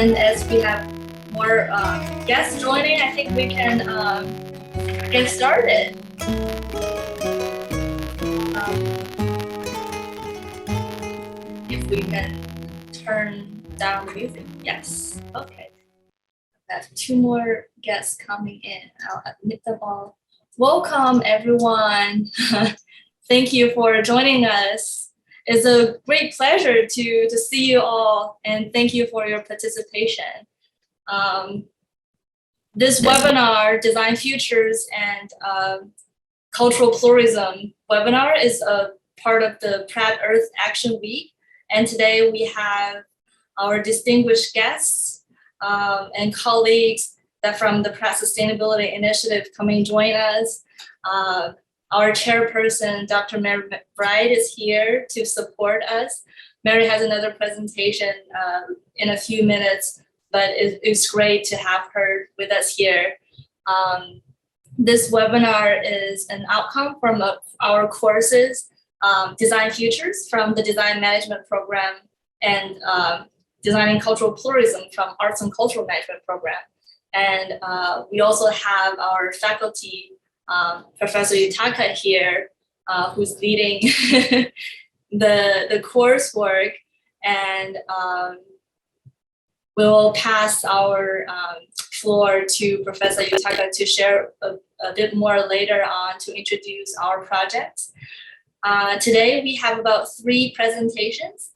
And as we have more guests joining, I think we can get started. If we can turn down the music. Yes, okay. I have two more guests coming in. I'll admit them all. Welcome, everyone. Thank you for joining us. It's a great pleasure to see you all, and thank you for your participation. This webinar, Design Futures and Cultural Pluralism webinar, is a part of the Pratt Earth Action Week. And today we have our distinguished guests and colleagues that from the Pratt Sustainability Initiative coming join us. Our chairperson, Dr. Mary Bride, is here to support us. Mary has another presentation in a few minutes, but it's great to have her with us here. This webinar is an outcome from our courses, Design Futures from the Design Management Program and Designing Cultural Pluralism from Arts and Cultural Management Program. And we also have our faculty, Professor Yutaka here, who's leading the coursework, and we'll pass our floor to Professor Yutaka to share a bit more later on to introduce our projects. Today we have about 3 presentations.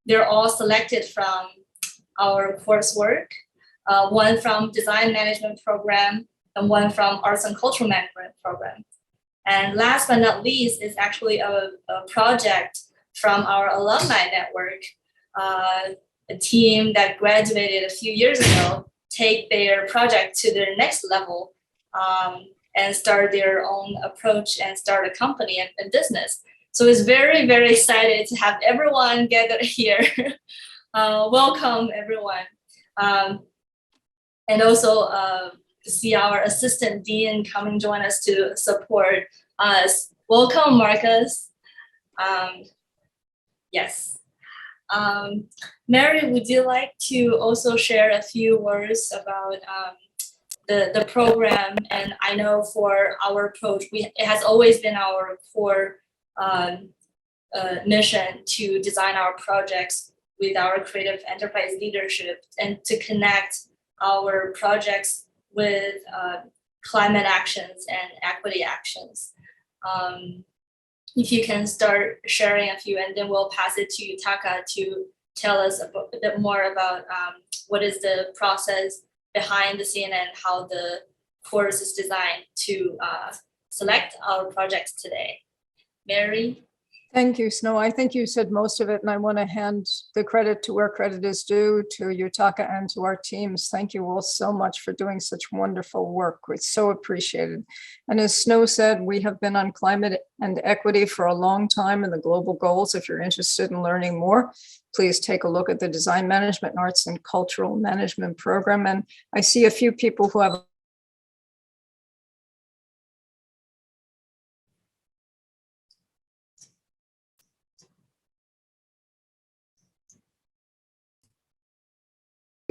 They're all selected from our coursework, one from Design Management Program and one from Arts and Cultural Management Program. And last but not least is actually a project from our alumni network, a team that graduated a few years ago, take their project to their next level and start their own approach and start a company and business. So it's very, very excited to have everyone gathered here. Welcome, everyone. And also see our assistant dean come and join us to support us. Welcome, Marcus. Yes. Mary, would you like to also share a few words about the program? And I know for our approach, it has always been our core mission to design our projects with our creative enterprise leadership and to connect our projects with climate actions and equity actions. If you can start sharing a few, and then we'll pass it to Yutaka to tell us a bit more about what is the process behind the scene and how the course is designed to select our projects today. Mary? Thank you, Snow. I think you said most of it, and I want to hand the credit to where credit is due, to Yutaka and to our teams. Thank you all so much for doing such wonderful work. It's so appreciated. And as Snow said, we have been on climate and equity for a long time in the global goals. If you're interested in learning more, please take a look at the Design Management and Arts and Cultural Management Program. And I see a few people who have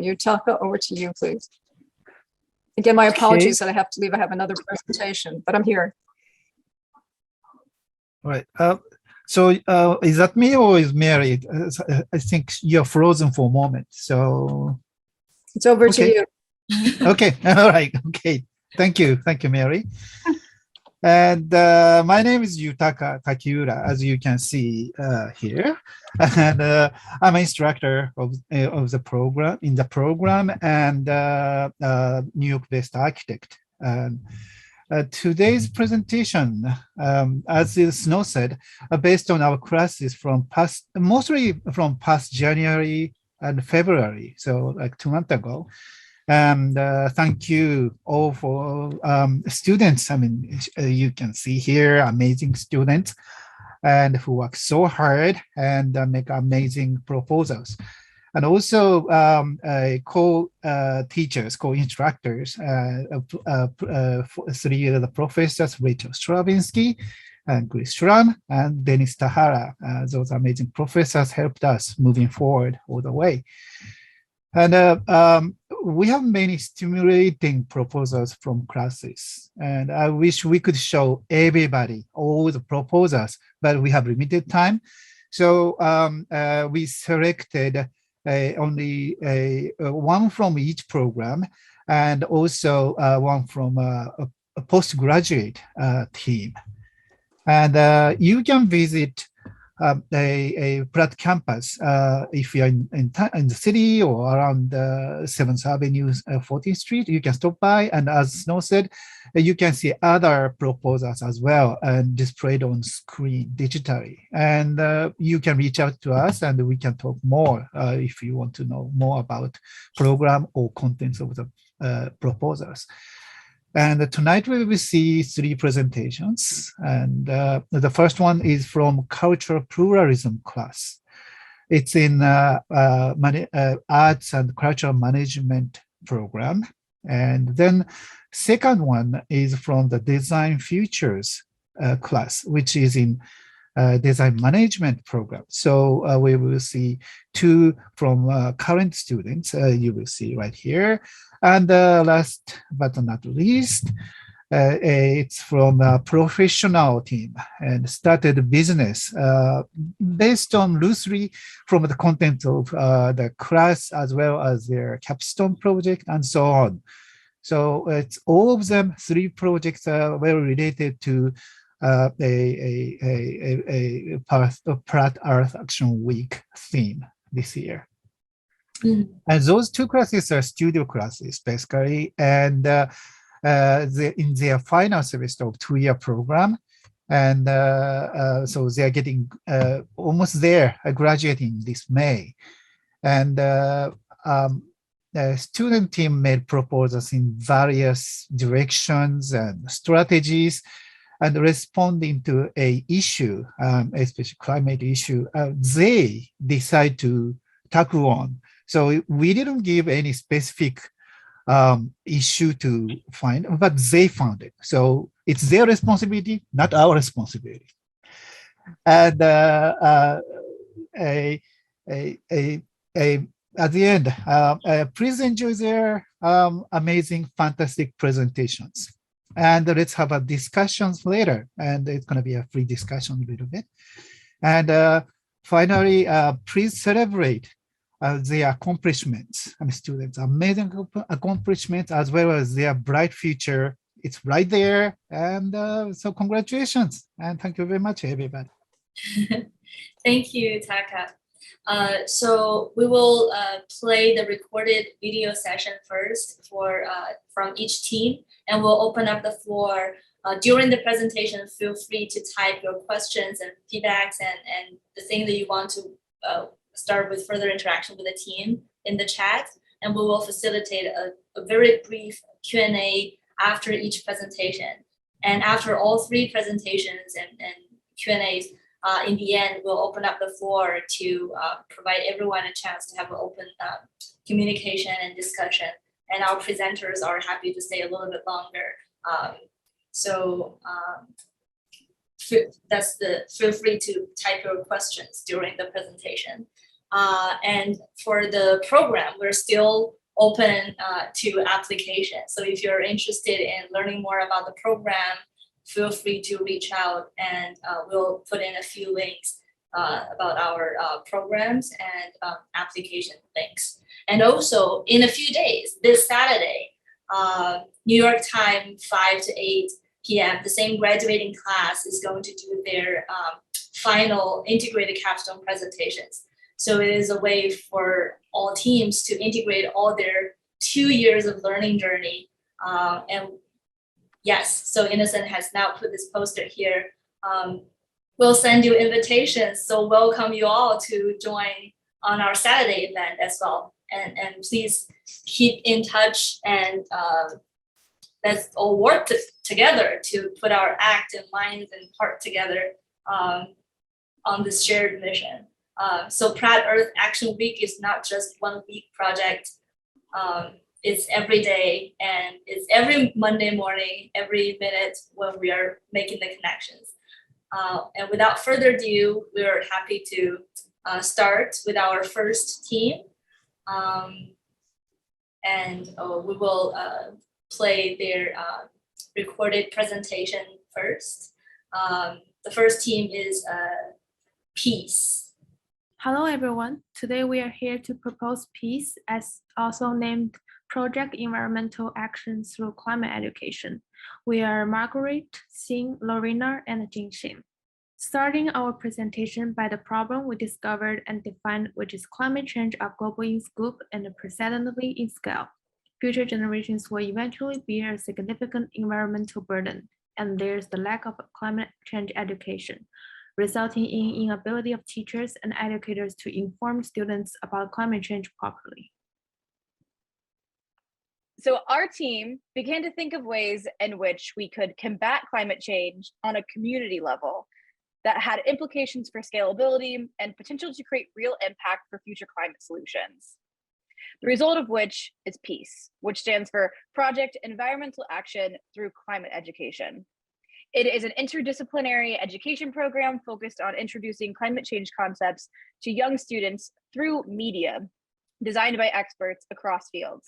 Yutaka, over to you, please. Again, my apologies that I have to leave. I have another presentation, but I'm here. Right. So is that me or is Mary? I think you're frozen for a moment. So it's over to you. Okay. All right. Okay. Thank you. Thank you, Mary. And my name is Yutaka Takiura, as you can see here. And I'm an instructor of the program, and New York-based architect. And today's presentation, as Snow said, based on our classes from mostly from past January and February, so like 2 months ago. And thank you all for students. I mean, you can see here amazing students and who work so hard and make amazing proposals. And also co-teachers, co-instructors, 3 of the professors, Rachel Stravinsky and Chris Schramm and Denis Tahara. Those amazing professors helped us moving forward all the way. And we have many stimulating proposals from classes. And I wish we could show everybody all the proposals, but we have limited time. So we selected only one from each program, and also one from a postgraduate team. And you can visit a Pratt campus if you're in the city or around 7th Avenue, 14th Street. You can stop by, and as Snow said, you can see other proposals as well and displayed on screen digitally. And you can reach out to us, and we can talk more if you want to know more about program or contents of the proposals. And tonight we will see 3 presentations. And the first one is from Cultural Pluralism class. It's in Arts and Cultural Management program. And then second one is from the Design Futures class, which is in Design Management program. So we will see 2 from current students, you will see right here. And last but not least, it's from a professional team and started a business based on loosely from the content of the class as well as their capstone project and so on. So it's all of them, 3 projects are very related to a Pratt Earth Action Week theme this year. And those 2 classes are studio classes, basically, and in their final semester of 2-year program. And so they are getting almost there, graduating this May. And the student team made proposals in various directions and strategies, and responding to a issue, especially climate issue, they decide to tackle on. So we didn't give any specific issue to find, but they found it. So it's their responsibility, not our responsibility. And at the end, please enjoy their amazing, fantastic presentations. And let's have a discussions later. And it's going to be a free discussion a little bit. And finally, please celebrate their accomplishments and students, amazing accomplishments, as well as their bright future. It's right there. And so congratulations. And thank you very much, everybody. Thank you, Taka. So we will play the recorded video session first from each team, and we'll open up the floor. During the presentation, feel free to type your questions and feedbacks and the thing that you want to start with further interaction with the team in the chat, and we will facilitate a very brief Q&A after each presentation. And after all 3 presentations and Q&As, in the end, we'll open up the floor to provide everyone a chance to have an open communication and discussion. And our presenters are happy to stay a little bit longer. Feel free to type your questions during the presentation. And for the program, we're still open to application. So if you're interested in learning more about the program, feel free to reach out, and we'll put in a few links about our programs and application links. And also in a few days, this Saturday, New York time, 5 to 8 p.m., the same graduating class is going to do their final integrated capstone presentations. So it is a way for all teams to integrate all their 2 years of learning journey. And yes, so Innocent has now put this poster here. We'll send you invitations, so welcome you all to join on our Saturday event as well. And please keep in touch, and let's all work together to put our act and minds and heart together on this shared mission. So Pratt Earth Action Week is not just 1 week project. It's every day, and it's every Monday morning, every minute when we are making the connections. And without further ado, we're happy to start with our first team. and we will play their recorded presentation first. The first team is Peace. Hello, everyone. Today we are here to propose PEACE, as also named Project Environmental Action Through Climate Education. We are Margaret, Xin, Lorena, and Jingxin. Starting our presentation by the problem we discovered and defined, which is climate change are global in scope and unprecedentedly in scale. Future generations will eventually bear a significant environmental burden, and there's the lack of climate change education, resulting in inability of teachers and educators to inform students about climate change properly. So our team began to think of ways in which we could combat climate change on a community level that had implications for scalability and potential to create real impact for future climate solutions. The result of which is PEACE, which stands for Project Environmental Action Through Climate Education. It is an interdisciplinary education program focused on introducing climate change concepts to young students through media designed by experts across fields.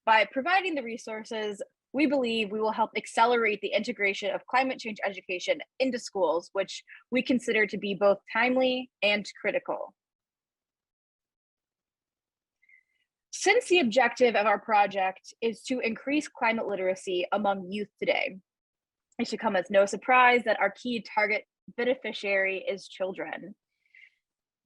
By providing the resources, we believe we will help accelerate the integration of climate change education into schools, which we consider to be both timely and critical. Since the objective of our project is to increase climate literacy among youth today, it should come as no surprise that our key target beneficiary is children.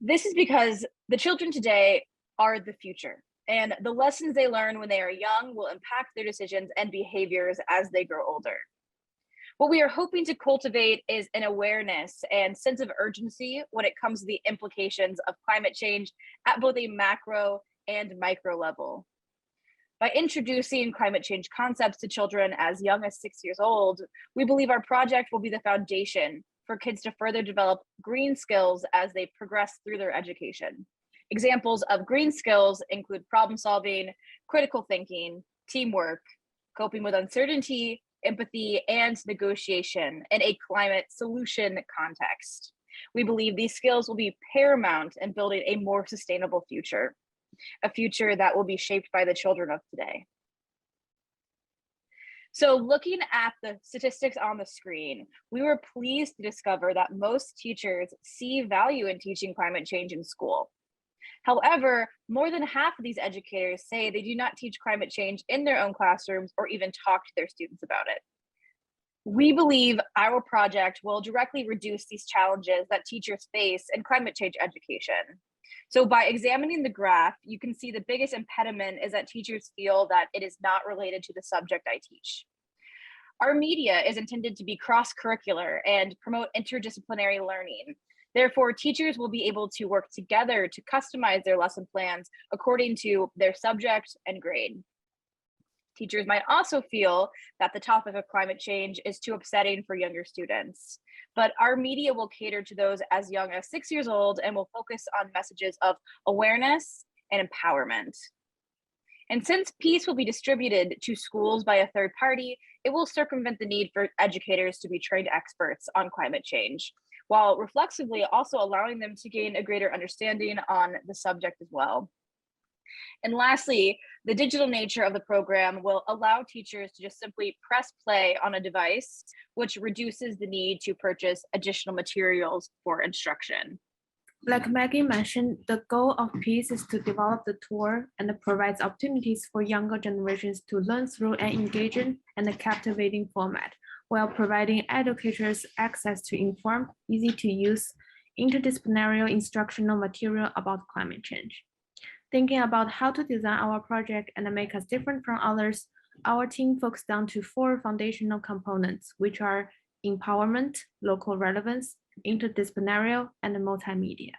This is because the children today are the future, and the lessons they learn when they are young will impact their decisions and behaviors as they grow older. What we are hoping to cultivate is an awareness and sense of urgency when it comes to the implications of climate change at both a macro and micro level. By introducing climate change concepts to children as young as 6 years old, we believe our project will be the foundation for kids to further develop green skills as they progress through their education. Examples of green skills include problem solving, critical thinking, teamwork, coping with uncertainty, empathy, and negotiation in a climate solution context. We believe these skills will be paramount in building a more sustainable future, a future that will be shaped by the children of today. So looking at the statistics on the screen, we were pleased to discover that most teachers see value in teaching climate change in school. However, more than half of these educators say they do not teach climate change in their own classrooms or even talk to their students about it. We believe our project will directly reduce these challenges that teachers face in climate change education. So by examining the graph, you can see the biggest impediment is that teachers feel that it is not related to the subject I teach. Our media is intended to be cross-curricular and promote interdisciplinary learning. Therefore, teachers will be able to work together to customize their lesson plans according to their subject and grade. Teachers might also feel that the topic of climate change is too upsetting for younger students, but our media will cater to those as young as 6 years old and will focus on messages of awareness and empowerment. And since PEACE will be distributed to schools by a third party, it will circumvent the need for educators to be trained experts on climate change, while reflexively also allowing them to gain a greater understanding on the subject as well. And lastly, the digital nature of the program will allow teachers to just simply press play on a device, which reduces the need to purchase additional materials for instruction. Like Maggie mentioned, the goal of PEACE is to develop the tool and it provides opportunities for younger generations to learn through an engaging and a captivating format, while providing educators access to informed, easy-to-use, interdisciplinary instructional material about climate change. Thinking about how to design our project and make us different from others, our team focused down to 4 foundational components, which are empowerment, local relevance, interdisciplinary, and multimedia.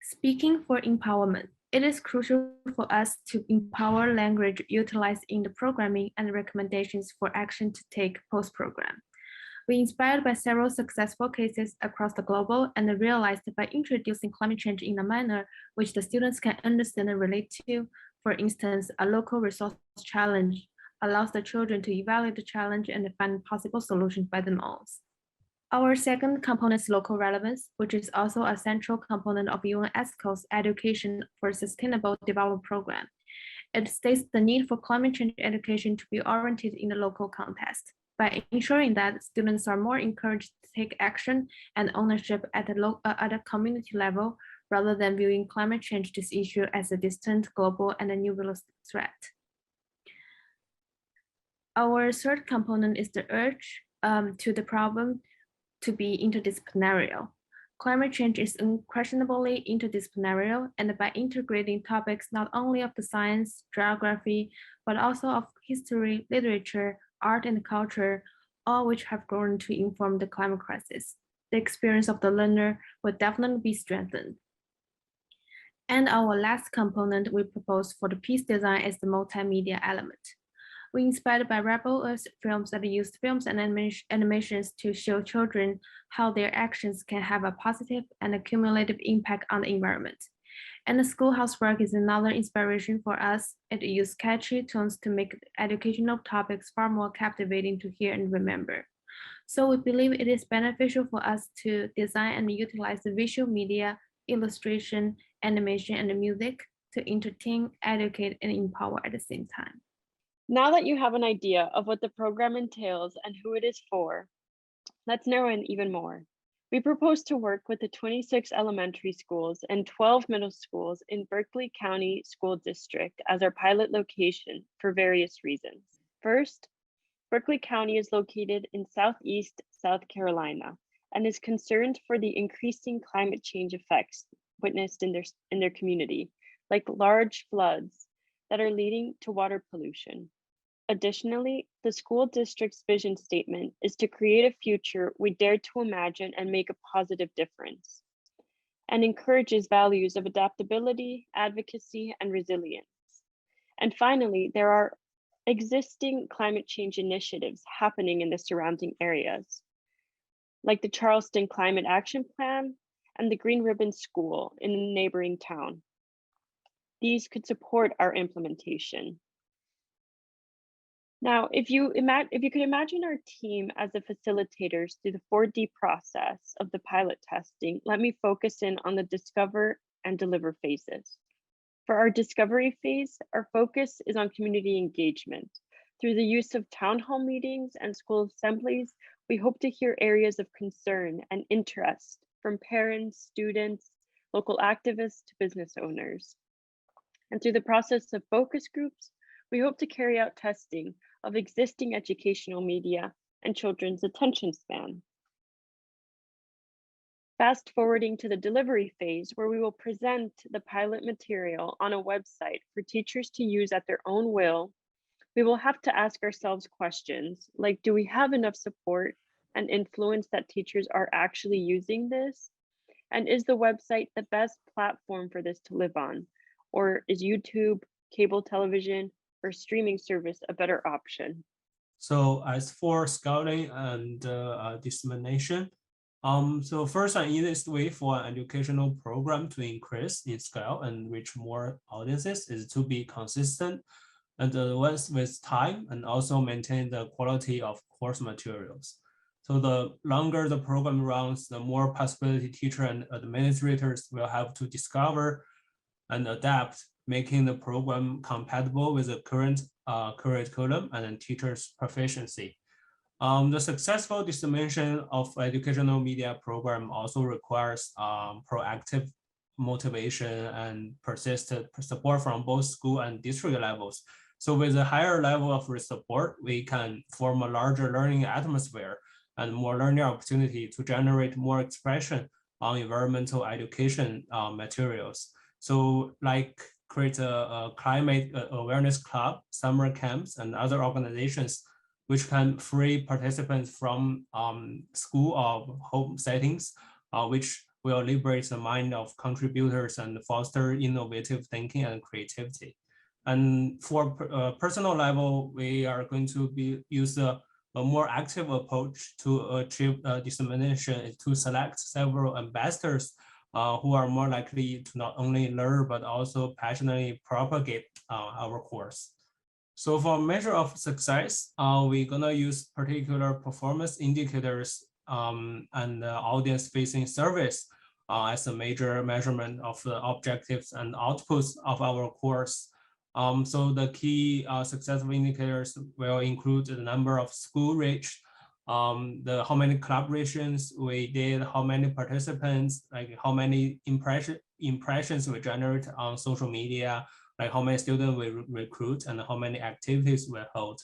Speaking for empowerment, it is crucial for us to empower language utilized in the programming and recommendations for action to take post-program. We inspired by several successful cases across the globe and realized that by introducing climate change in a manner which the students can understand and relate to, for instance, a local resource challenge allows the children to evaluate the challenge and find possible solutions by themselves. Our second component is local relevance, which is also a central component of UNESCO's Education for Sustainable Development Program. It states the need for climate change education to be oriented in the local context by ensuring that students are more encouraged to take action and ownership at a community level, rather than viewing climate change this issue as a distant, global, and a nebulous threat. Our third component is the urge to the problem to be interdisciplinary. Climate change is unquestionably interdisciplinary, and by integrating topics not only of the science, geography, but also of history, literature, art, and culture, all which have grown to inform the climate crisis, the experience of the learner will definitely be strengthened. And our last component we propose for the piece design is the multimedia element. We inspired by Rebel Earth films that used films and animations to show children how their actions can have a positive and a cumulative impact on the environment. And the schoolhouse work is another inspiration for us. It used catchy tones to make educational topics far more captivating to hear and remember. So we believe it is beneficial for us to design and utilize the visual media, illustration, animation, and music to entertain, educate, and empower at the same time. Now that you have an idea of what the program entails and who it is for, let's narrow in even more. We propose to work with the 26 elementary schools and 12 middle schools in Berkeley County School District as our pilot location for various reasons. First, Berkeley County is located in Southeast South Carolina and is concerned for the increasing climate change effects witnessed in their community, like large floods that are leading to water pollution. Additionally, the school district's vision statement is to create a future we dare to imagine and make a positive difference, and encourages values of adaptability, advocacy, and resilience. And finally, there are existing climate change initiatives happening in the surrounding areas, like the Charleston Climate Action Plan and the Green Ribbon School in a neighboring town. These could support our implementation. Now, if you could imagine our team as the facilitators through the 4D process of the pilot testing, let me focus in on the discover and deliver phases. For our discovery phase, our focus is on community engagement. Through the use of town hall meetings and school assemblies, we hope to hear areas of concern and interest from parents, students, local activists to business owners. And through the process of focus groups, we hope to carry out testing of existing educational media and children's attention span. Fast forwarding to the delivery phase, where we will present the pilot material on a website for teachers to use at their own will, we will have to ask ourselves questions like, do we have enough support and influence that teachers are actually using this? And is the website the best platform for this to live on? Or is YouTube, cable television, or streaming service a better option? So as for scouting and dissemination, so first and easiest way for an educational program to increase in scale and reach more audiences is to be consistent and with time, and also maintain the quality of course materials. So the longer the program runs, the more possibility teachers and administrators will have to discover and adapt, making the program compatible with the current curriculum and teachers' proficiency. The successful dissemination of educational media program also requires proactive motivation and persistent support from both school and district levels. So with a higher level of support, we can form a larger learning atmosphere and more learning opportunity to generate more expression on environmental education materials. So like create a climate awareness club, summer camps, and other organizations which can free participants from school or home settings, which will liberate the mind of contributors and foster innovative thinking and creativity. And for personal level, we are going to use a more active approach to achieve dissemination, to select several ambassadors who are more likely to not only learn, but also passionately propagate our course. So for measure of success, we're gonna use particular performance indicators and audience-facing surveys as a major measurement of the objectives and outputs of our course. So the key successful indicators will include the number of school reached, how many collaborations we did, how many participants, like how many impressions we generate on social media, like how many students we recruit, and how many activities we hold.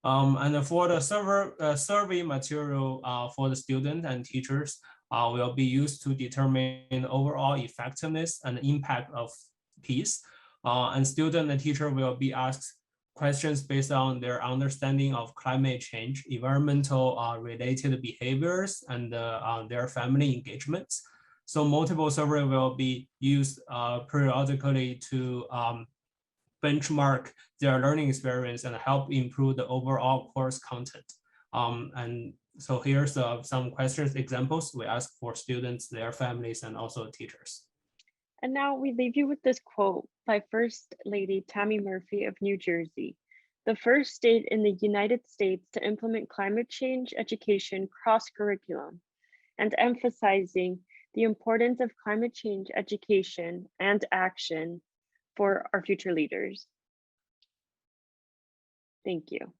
And for the survey material for the students and teachers will be used to determine the overall effectiveness and impact of peace. And student and teacher will be asked questions based on their understanding of climate change, environmental related behaviors, and their family engagements. So multiple survey will be used periodically to benchmark their learning experience and help improve the overall course content. And so here's some questions, examples we ask for students, their families, and also teachers. And now we leave you with this quote by First Lady Tammy Murphy of New Jersey, the first state in the United States to implement climate change education cross-curriculum, and emphasizing the importance of climate change education and action for our future leaders. Thank you.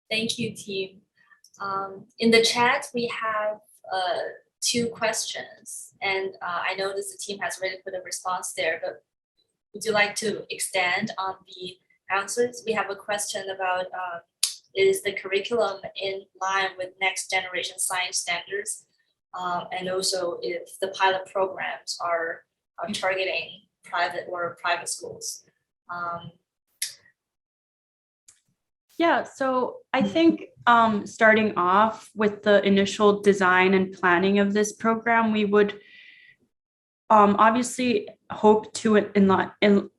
Thank you, team. In the chat, we have 2 questions, and I noticed the team has already put a response there, but would you like to extend on the answers? We have a question about is the curriculum in line with next generation science standards, and also if the pilot programs are targeting private schools. Yeah, so I think starting off with the initial design and planning of this program, we would obviously hope to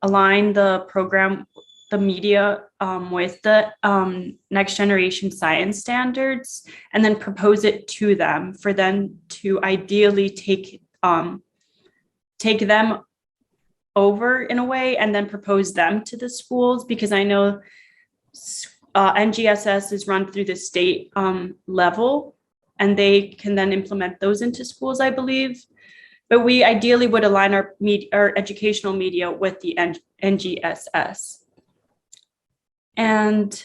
align the program, the media with the next generation science standards, and then propose it to them for them to ideally take them over in a way and then propose them to the schools, because I know NGSS is run through the state level, and they can then implement those into schools, I believe. But we ideally would align our educational media with the NGSS. And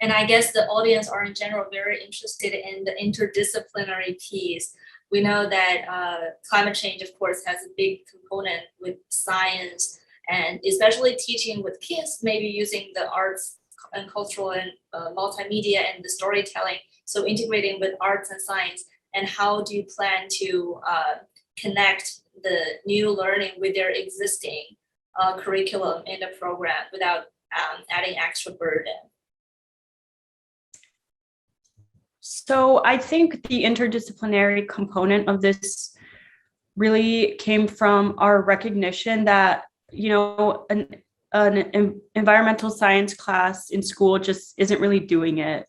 I guess the audience are in general very interested in the interdisciplinary piece. We know that climate change, of course, has a big component with science, and especially teaching with kids, maybe using the arts and cultural and multimedia and the storytelling. So integrating with arts and science, and how do you plan to connect the new learning with their existing curriculum in the program without adding extra burden? so I think the interdisciplinary component of this really came from our recognition that, you know, an environmental science class in school just isn't really doing it.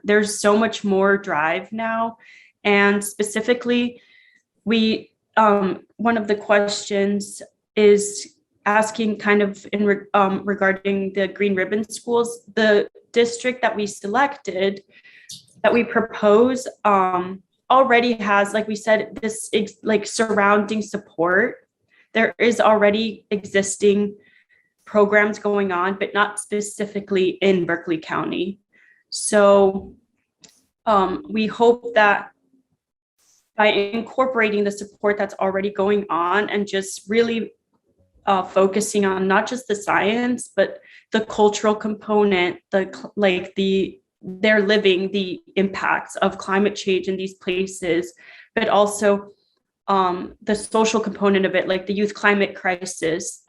There's so much more drive now, and specifically, one of the questions is asking kind of in regarding the green ribbon schools. The district that we selected, that we propose, already has, like we said, this like surrounding support. There is already existing programs going on, but not specifically in Berkeley County. So we hope that by incorporating the support that's already going on and just really focusing on not just the science, but the cultural component, they're living the impacts of climate change in these places, but also the social component of it, like the youth climate crisis.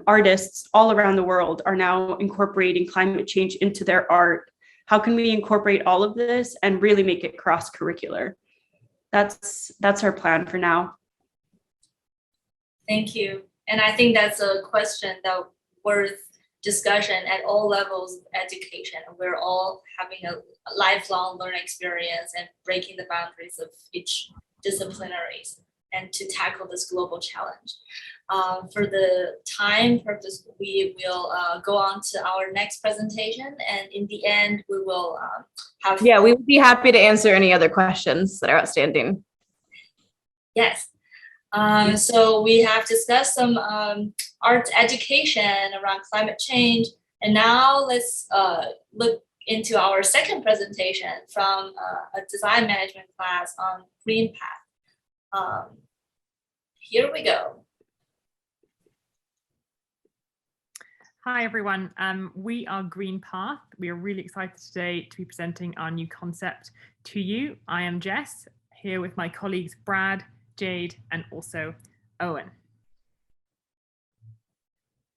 Artists all around the world are now incorporating climate change into their art. How can we incorporate all of this and really make it cross-curricular? That's our plan for now. Thank you. And I think that's a question that worth discussion at all levels of education. We're all having a lifelong learning experience and breaking the boundaries of each disciplinaries and to tackle this global challenge. For the time purpose, we will go on to our next presentation, and in the end, we will have... Yeah, we would be happy to answer any other questions that are outstanding. Yes. So we have discussed some arts education around climate change. And now let's look into our second presentation from a design management class on Green Path. Here we go. Hi everyone, we are Green Path. We are really excited today to be presenting our new concept to you. I am Jess, here with my colleagues Brad, Jade, and also Owen.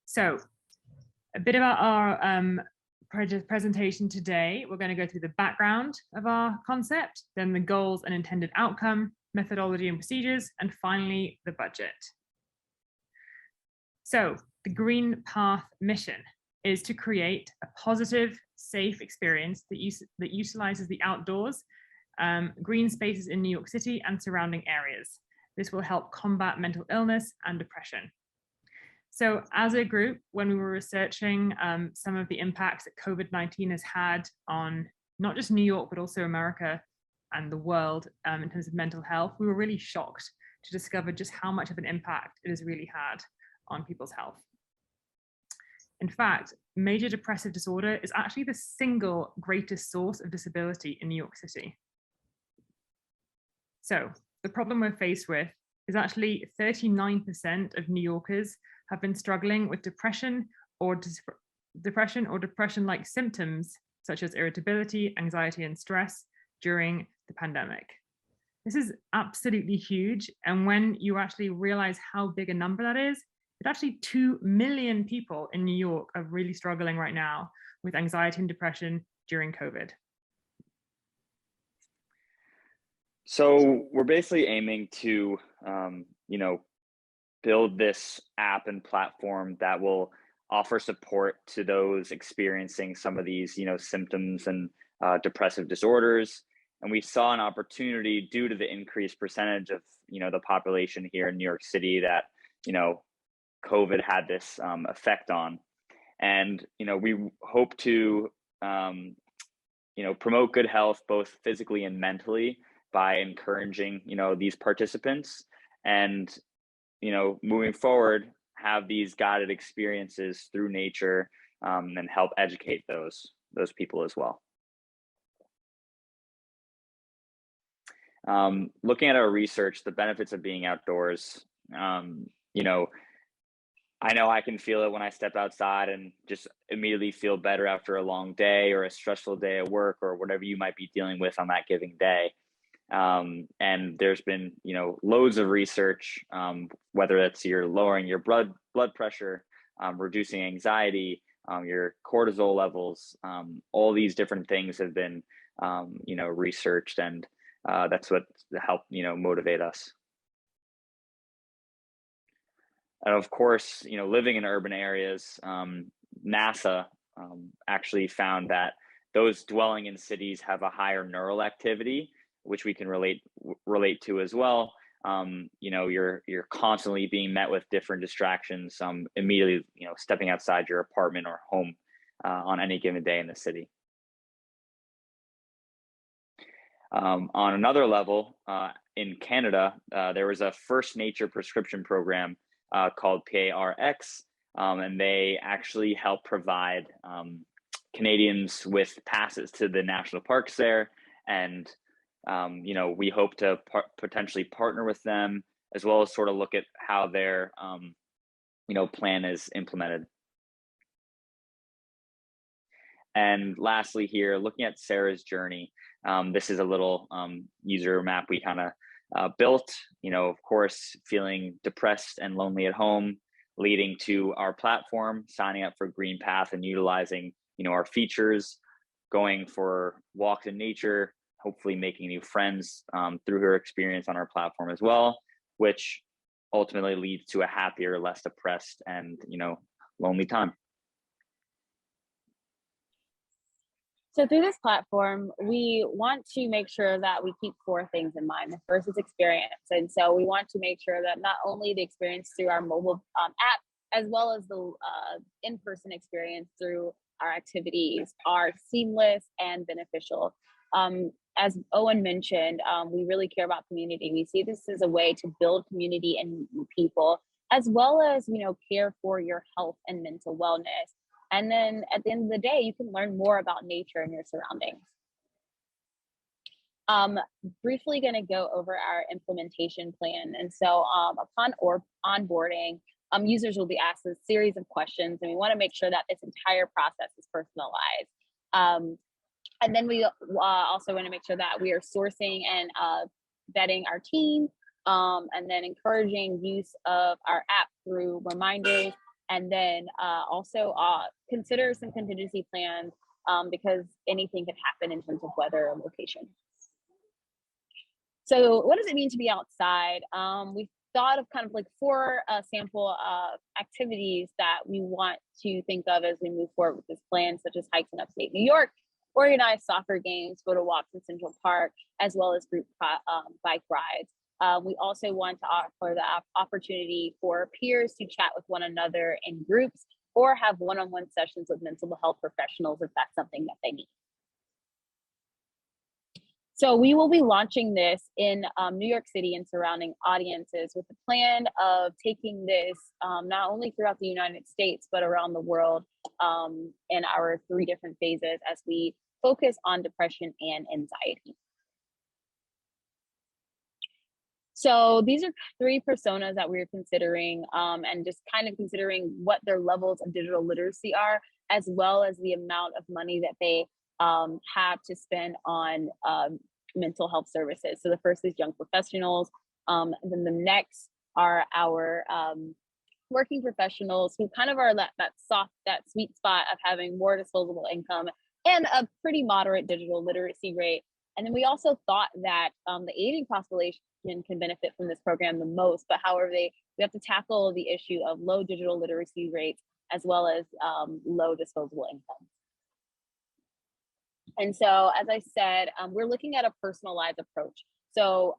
So a bit about our presentation today. We're going to go through the background of our concept, then the goals and intended outcome, methodology and procedures, and finally the budget. So the Green Path mission is to create a positive, safe experience that utilizes the outdoors, green spaces in New York City and surrounding areas. This will help combat mental illness and depression. So as a group, when we were researching some of the impacts that COVID-19 has had on not just New York, but also America and the world in terms of mental health, we were really shocked to discover just how much of an impact it has really had on people's health. In fact, major depressive disorder is actually the single greatest source of disability in New York City. So the problem we're faced with is actually 39% of New Yorkers have been struggling with depression or depression-like symptoms, such as irritability, anxiety, and stress during the pandemic. This is absolutely huge. And when you actually realize how big a number that is, it's actually 2 million people in New York are really struggling right now with anxiety and depression during COVID. So we're basically aiming to, build this app and platform that will offer support to those experiencing some of these, symptoms and depressive disorders. And we saw an opportunity due to the increased percentage of, the population here in New York City that, COVID had this effect on. And, we hope to, promote good health, both physically and mentally, by encouraging, these participants and, moving forward, have these guided experiences through nature and help educate those people as well. Looking at our research, the benefits of being outdoors, I know I can feel it when I step outside and just immediately feel better after a long day or a stressful day at work or whatever you might be dealing with on that given day. And there's been, loads of research, whether it's you're lowering your blood pressure, reducing anxiety, your cortisol levels, all these different things have been, researched, and that's what helped, motivate us. And of course, living in urban areas, NASA actually found that those dwelling in cities have a higher neural activity, which we can relate to as well. You're constantly being met with different distractions, immediately, stepping outside your apartment or home on any given day in the city. On another level, in Canada, there was a First Nature prescription program called PARX, and they actually help provide Canadians with passes to the national parks there. And, we hope to potentially partner with them, as well as sort of look at how their, plan is implemented. And lastly here, looking at Sarah's journey, this is a little user map we kind of built, of course, feeling depressed and lonely at home, leading to our platform, signing up for Green Path and utilizing, our features, going for walks in nature, hopefully making new friends through her experience on our platform as well, which ultimately leads to a happier, less depressed and, lonely time. So through this platform, we want to make sure that we keep 4 things in mind. The first is experience. And so we want to make sure that not only the experience through our mobile app, as well as the in-person experience through our activities are seamless and beneficial. as Owen mentioned, we really care about community. We see this as a way to build community and people, as well as, care for your health and mental wellness. And then at the end of the day, you can learn more about nature and your surroundings. Briefly going to go over our implementation plan. And so upon onboarding, users will be asked a series of questions, and we want to make sure that this entire process is personalized. And then we also want to make sure that we are sourcing and vetting our team, and then encouraging use of our app through reminders, and then also consider some contingency plans because anything could happen in terms of weather or location. So what does it mean to be outside? We thought of kind of like 4 sample activities that we want to think of as we move forward with this plan, such as hikes in upstate New York, organized soccer games, photo walks in Central Park, as well as group bike rides. We also want to offer the opportunity for peers to chat with one another in groups or have one-on-one sessions with mental health professionals if that's something that they need. So we will be launching this in New York City and surrounding audiences with the plan of taking this not only throughout the United States, but around the world in our 3 different phases as we focus on depression and anxiety. So these are 3 personas that we're considering and just kind of considering what their levels of digital literacy are, as well as the amount of money that they have to spend on mental health services. So the first is young professionals. And then the next are our working professionals who kind of are that sweet spot of having more disposable income and a pretty moderate digital literacy rate. And then we also thought that the aging population can benefit from this program the most, but however, we have to tackle the issue of low digital literacy rates as well as low disposable income. And so, as I said, we're looking at a personalized approach. So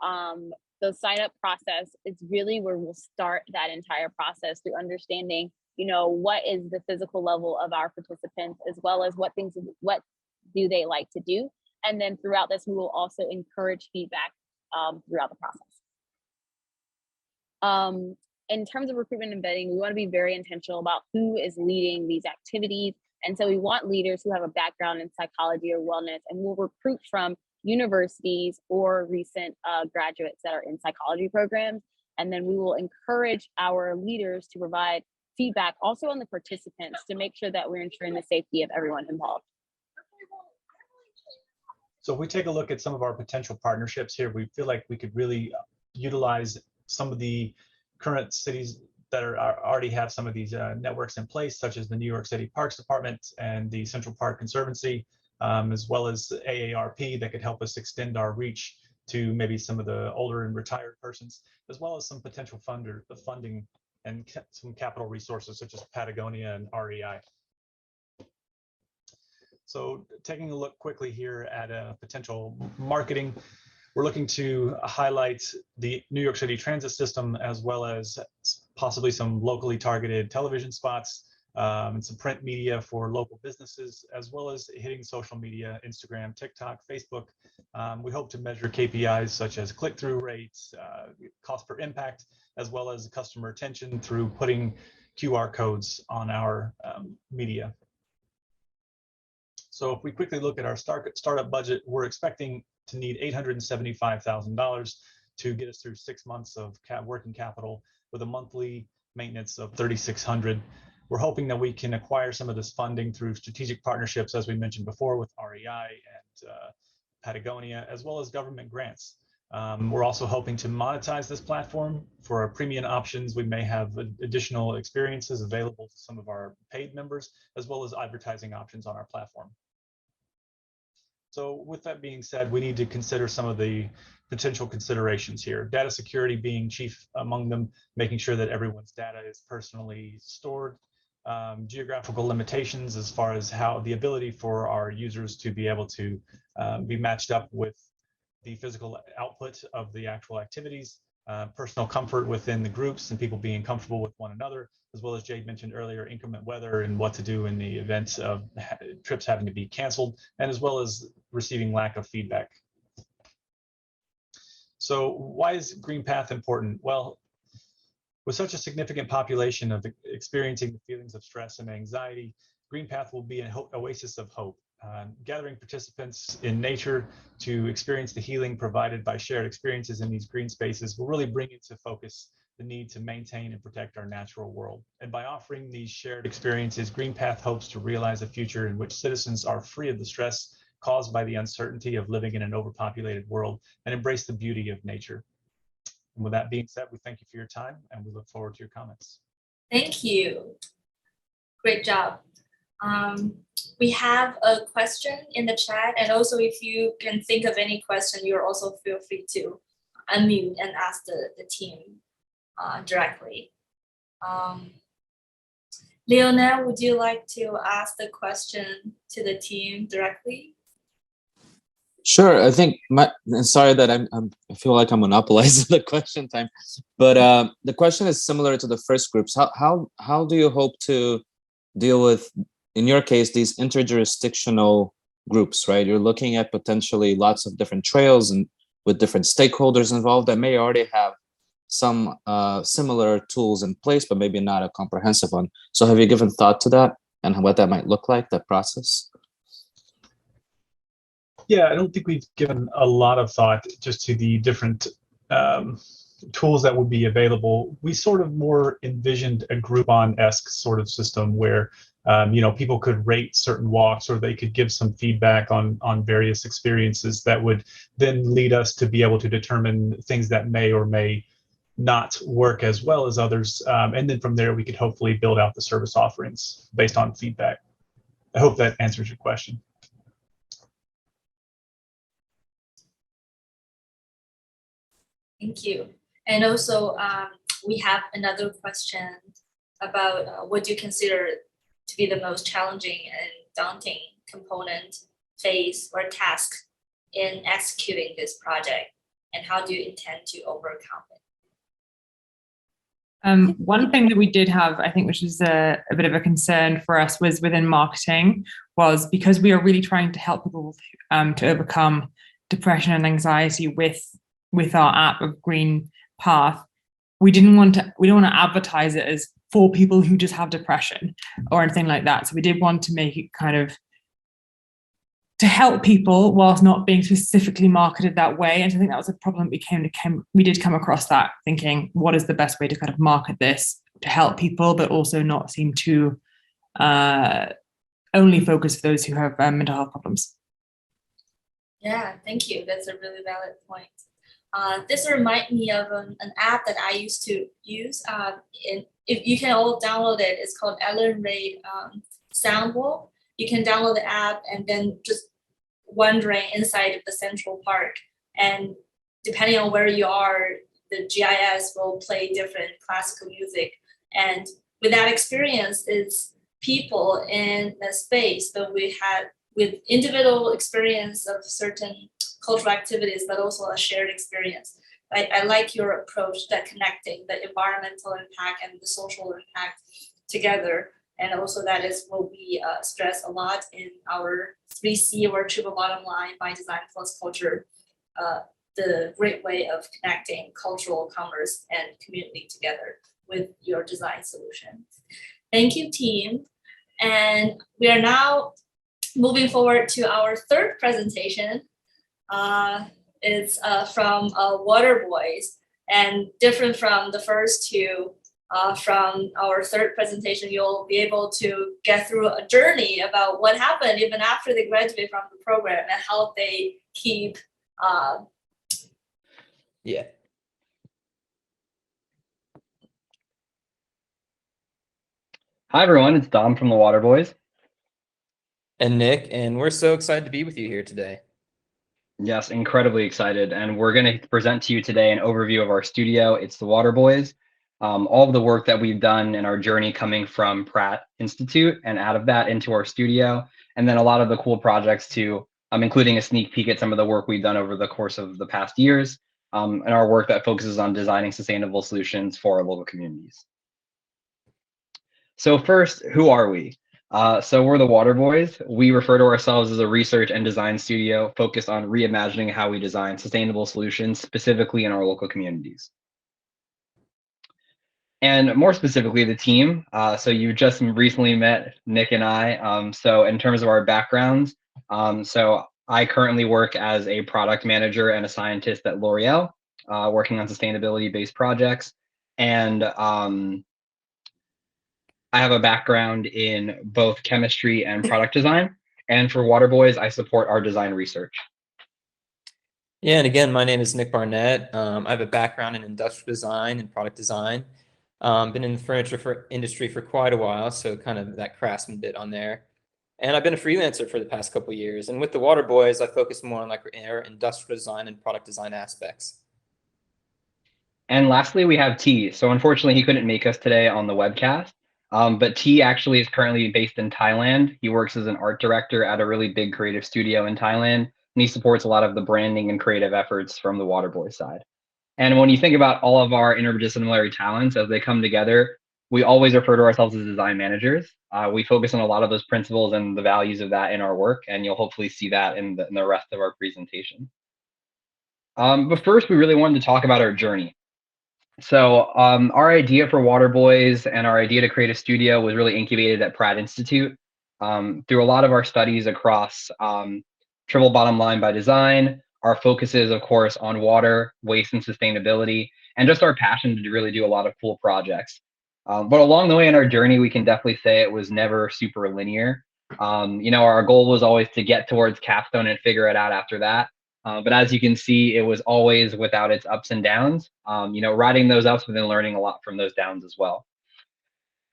the sign-up process is really where we'll start that entire process through understanding, what is the physical level of our participants, as well as what do they like to do. And then throughout this, we will also encourage feedback throughout the process. In terms of recruitment and vetting, we want to be very intentional about who is leading these activities. And so we want leaders who have a background in psychology or wellness, and we'll recruit from universities or recent graduates that are in psychology programs. And then we will encourage our leaders to provide feedback also on the participants to make sure that we're ensuring the safety of everyone involved. So if we take a look at some of our potential partnerships here, we feel like we could really utilize some of the current cities that already have some of these networks in place, such as the New York City Parks Department and the Central Park Conservancy, as well as AARP that could help us extend our reach to maybe some of the older and retired persons, as well as some potential funding and some capital resources such as Patagonia and REI. So taking a look quickly here at potential marketing, we're looking to highlight the New York City transit system, as well as possibly some locally targeted television spots and some print media for local businesses, as well as hitting social media, Instagram, TikTok, Facebook. We hope to measure KPIs such as click-through rates, cost per impact, as well as customer retention through putting QR codes on our media. So if we quickly look at our startup budget, we're expecting to need $875,000 to get us through 6 months of working capital with a monthly maintenance of $3,600. We're hoping that we can acquire some of this funding through strategic partnerships, as we mentioned before, with REI and Patagonia, as well as government grants. We're also hoping to monetize this platform. For our premium options, we may have additional experiences available to some of our paid members, as well as advertising options on our platform. So with that being said, we need to consider some of the potential considerations here. Data security being chief among them, making sure that everyone's data is personally stored. Geographical limitations as far as how the ability for our users to be able to be matched up with the physical output of the actual activities, personal comfort within the groups and people being comfortable with one another, as well as Jade mentioned earlier, inclement weather and what to do in the event of trips having to be canceled, and as well as receiving lack of feedback So why is Green Path important? Well, with such a significant population of experiencing the feelings of stress and anxiety, Green Path will be an oasis of hope. Gathering participants in nature to experience the healing provided by shared experiences in these green spaces will really bring into focus the need to maintain and protect our natural world. And by offering these shared experiences, Green Path hopes to realize a future in which citizens are free of the stress caused by the uncertainty of living in an overpopulated world and embrace the beauty of nature. And with that being said, we thank you for your time and we look forward to your comments. Thank you. Great job. We have a question in the chat, and also if you can think of any question, you're also feel free to unmute and ask the team directly. Leonel, would you like to ask the question to the team directly? Sure. I think sorry that I feel like I'm monopolizing the question time, but the question is similar to the first groups. How do you hope to deal with, in your case, these interjurisdictional groups, right? You're looking at potentially lots of different trails and with different stakeholders involved that may already have some similar tools in place, but maybe not a comprehensive one. So have you given thought to that and what that might look like, that process? Yeah, I don't think we've given a lot of thought just to the different tools that would be available. We sort of more envisioned a Groupon-esque sort of system where people could rate certain walks, or they could give some feedback on various experiences that would then lead us to be able to determine things that may or may not work as well as others. And then from there, we could hopefully build out the service offerings based on feedback. I hope that answers your question. Thank you. And also, we have another question about what do you consider to be the most challenging and daunting component, phase, or task in executing this project, and how do you intend to overcome it? One thing that we did have, I think, which was a bit of a concern for us, was within marketing, was because we are really trying to help people to overcome depression and anxiety with our app of Green Path. We don't want to advertise it as for people who just have depression or anything like that. So we did want to make it kind of to help people whilst not being specifically marketed that way. And I think that was a problem we did come across that, thinking, what is the best way to kind of market this to help people, but also not seem to only focus for those who have mental health problems. Yeah, thank you. That's a really valid point. This reminds me of an app that I used to use. If you can all download it, it's called Ellen Reid Soundwall. You can download the app and then just wandering inside of the Central Park. And depending on where you are, the GIS will play different classical music. And with that experience, is people in the space that we had with individual experience of certain cultural activities, but also a shared experience. I like your approach that connecting the environmental impact and the social impact together. And also that is what we stress a lot in our 3C or triple bottom line by design plus culture, the great way of connecting cultural commerce and community together with your design solution. Thank you, team. And we are now moving forward to our third presentation. It's from Water Boys, and different from the first two. From our third presentation, you'll be able to get through a journey about what happened even after they graduate from the program and how they keep. Yeah. Hi, everyone. It's Dom from the Water Boys. And Nick, and we're so excited to be with you here today. Yes, incredibly excited. And we're going to present to you today an overview of our studio. It's the Water Boys. All of the work that we've done in our journey coming from Pratt Institute and out of that into our studio. And then a lot of the cool projects too, including a sneak peek at some of the work we've done over the course of the past years, and our work that focuses on designing sustainable solutions for our local communities. So first, who are we? So we're the Water Boys. We refer to ourselves as a research and design studio focused on reimagining how we design sustainable solutions, specifically in our local communities. And more specifically, the team. So you just recently met Nick and I. So in terms of our backgrounds, so I currently work as a product manager and a scientist at L'Oreal, working on sustainability-based projects. And I have a background in both chemistry and product design. And for Water Boys, I support our design research. Yeah, and again, my name is Nick Barnett. I have a background in industrial design and product design. Been in the furniture industry for quite a while, so kind of that craftsman bit on there. And I've been a freelancer for the past couple of years. And with the Water Boys, I focus more on like our industrial design and product design aspects. And lastly, we have T. So unfortunately, he couldn't make us today on the webcast. But T actually is currently based in Thailand. He works as an art director at a really big creative studio in Thailand, and he supports a lot of the branding and creative efforts from the Water Boy side. And when you think about all of our interdisciplinary talents as they come together, we always refer to ourselves as design managers. We focus on a lot of those principles and the values of that in our work, and you'll hopefully see that in the rest of our presentation. But first, we really wanted to talk about our journey. So our idea for Water Boys and our idea to create a studio was really incubated at Pratt Institute. Through a lot of our studies across triple bottom line by design, our focus is, of course, on water, waste, and sustainability, and just our passion to really do a lot of cool projects. But along the way in our journey, we can definitely say it was never super linear. Our goal was always to get towards capstone and figure it out after that. But as you can see, it was always without its ups and downs, riding those ups, but then learning a lot from those downs as well.